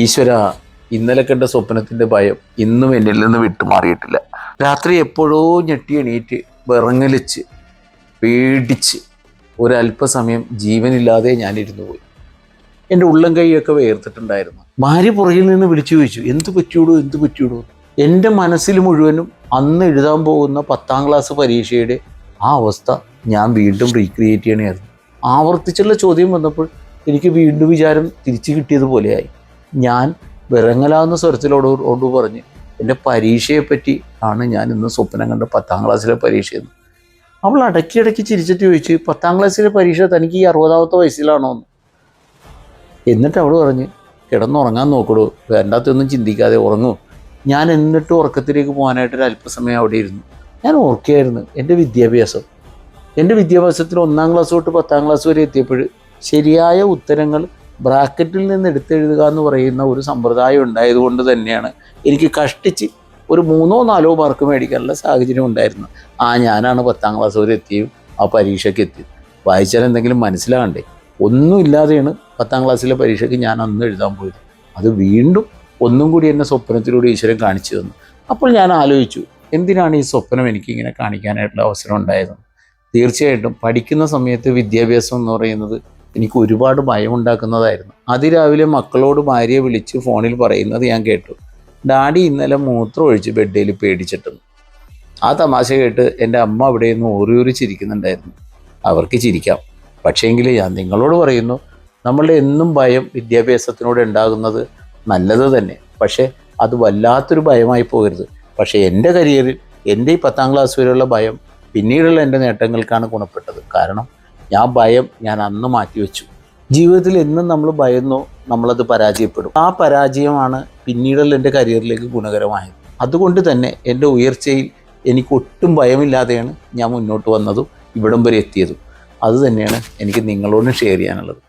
ഈശ്വര, ഇന്നലെ കണ്ട സ്വപ്നത്തിൻ്റെ ഭയം ഇന്നും എന്നിൽ നിന്ന് വിട്ടുമാറിയിട്ടില്ല. രാത്രി എപ്പോഴോ ഞെട്ടി എണീറ്റ് വിറങ്ങലിച്ച് പേടിച്ച് ഒരല്പസമയം ജീവനില്ലാതെ ഞാനിരുന്നു പോയി. എൻ്റെ ഉള്ളം കൈയൊക്കെ വേർത്തിട്ടുണ്ടായിരുന്നു. ഭാര്യ പുറകിൽ നിന്ന് വിളിച്ചു ചോദിച്ചു, എന്ത് പറ്റിയോടൂ. എൻ്റെ മനസ്സിൽ മുഴുവനും അന്ന് എഴുതാൻ പോകുന്ന 10ാം ക്ലാസ് പരീക്ഷയുടെ ആ അവസ്ഥ ഞാൻ വീണ്ടും റീക്രിയേറ്റ് ചെയ്യണമായിരുന്നു. ആവർത്തിച്ചുള്ള ചോദ്യം വന്നപ്പോൾ എനിക്ക് വീണ്ടും വിചാരം തിരിച്ചു കിട്ടിയതുപോലെയായി. ഞാൻ വിറങ്ങലാവുന്ന സ്വരത്തിലോട് പറഞ്ഞ്, എൻ്റെ പരീക്ഷയെപ്പറ്റി ആണ് ഞാൻ ഇന്ന് സ്വപ്നം കണ്ട 10ാം ക്ലാസ്സിലെ പരീക്ഷയെന്ന്. അവൾ ഇടയ്ക്കിടയ്ക്ക് ചിരിച്ചിട്ട് ചോദിച്ചു, 10ാം ക്ലാസ്സിലെ പരീക്ഷ തനിക്ക് ഈ 60ാമത്തെ വയസ്സിലാണോ എന്ന്. എന്നിട്ട് അവൾ പറഞ്ഞ്, കിടന്നുറങ്ങാൻ നോക്കടൂ, വേണ്ടാത്തൊന്നും ചിന്തിക്കാതെ ഉറങ്ങൂ. ഞാൻ എന്നിട്ട് ഉറക്കത്തിലേക്ക് പോകാനായിട്ടൊരു അല്പസമയം അവിടെ ഇരുന്നു. ഞാൻ ഓർക്കുകയായിരുന്നു എൻ്റെ വിദ്യാഭ്യാസത്തിൽ 1ാം ക്ലാസ് തൊട്ട് 10ാം ക്ലാസ് വരെ എത്തിയപ്പോൾ ശരിയായ ഉത്തരങ്ങൾ ബ്രാക്കറ്റിൽ നിന്ന് എടുത്തെഴുതുക എന്ന് പറയുന്ന ഒരു സമ്പ്രദായം ഉണ്ടായതുകൊണ്ട് തന്നെയാണ് എനിക്ക് കഷ്ടിച്ച് ഒരു 3ഓ 4ഓ മാർക്ക് മേടിക്കാനുള്ള സാഹചര്യം ഉണ്ടായിരുന്നു. ഞാനാണ് 10ാം ക്ലാസ് വരെ എത്തിയും ആ പരീക്ഷയ്ക്ക് എത്തിയത്. വായിച്ചാൽ എന്തെങ്കിലും മനസ്സിലാകണ്ടേ? ഒന്നുമില്ലാതെയാണ് 10ാം ക്ലാസ്സിലെ പരീക്ഷയ്ക്ക് ഞാൻ അന്ന് എഴുതാൻ പോയത്. അത് വീണ്ടും ഒന്നും കൂടി എന്നെ സ്വപ്നത്തിലൂടെ ഈശ്വരൻ കാണിച്ചു തന്നു. അപ്പോൾ ഞാൻ ആലോചിച്ചു, എന്തിനാണ് ഈ സ്വപ്നം എനിക്കിങ്ങനെ കാണിക്കാനായിട്ടുള്ള അവസരം ഉണ്ടായത്? തീർച്ചയായിട്ടും പഠിക്കുന്ന സമയത്ത് വിദ്യാഭ്യാസം എന്ന് പറയുന്നത് എനിക്ക് ഒരുപാട് ഭയമുണ്ടാക്കുന്നതായിരുന്നു. അതിരാവിലെ മക്കളോട് ഭാര്യയെ വിളിച്ച് ഫോണിൽ പറയുന്നത് ഞാൻ കേട്ടു, ഡാഡി ഇന്നലെ മൂത്രം ഒഴിച്ച് ബെഡിൽ പേടിച്ചിട്ടെന്ന്. ആ തമാശ കേട്ട് എൻ്റെ അമ്മ അവിടെ നിന്ന് ഓറി ചിരിക്കുന്നുണ്ടായിരുന്നു. അവർക്ക് ചിരിക്കാം, പക്ഷേങ്കിൽ ഞാൻ നിങ്ങളോട് പറയുന്നു, നമ്മളുടെ എന്നും ഭയം വിദ്യാഭ്യാസത്തിനോട് ഉണ്ടാകുന്നത് നല്ലത് തന്നെ. പക്ഷേ അത് വല്ലാത്തൊരു ഭയമായി പോകരുത്. പക്ഷേ എൻ്റെ കരിയറിൽ എൻ്റെ ഈ 10ാം ക്ലാസ് വരെയുള്ള ഭയം പിന്നീടുള്ള എൻ്റെ നേട്ടങ്ങൾക്കാണ് ഗുണപ്പെട്ടത്. കാരണം ഞാൻ അന്ന് മാറ്റിവെച്ചു. ജീവിതത്തിൽ എന്നും നമ്മൾ ഭയന്നോ നമ്മളത് പരാജയപ്പെടും. ആ പരാജയമാണ് പിന്നീടുള്ള എൻ്റെ കരിയറിലേക്ക് ഗുണകരമായത്. അതുകൊണ്ട് തന്നെ എൻ്റെ ഉയർച്ചയിൽ എനിക്ക് ഒട്ടും ഭയമില്ലാതെയാണ് ഞാൻ മുന്നോട്ട് വന്നതും ഇവിടം വരെ എത്തിയതും. അതുതന്നെയാണ് എനിക്ക് നിങ്ങളോടും ഷെയർ ചെയ്യാനുള്ളത്.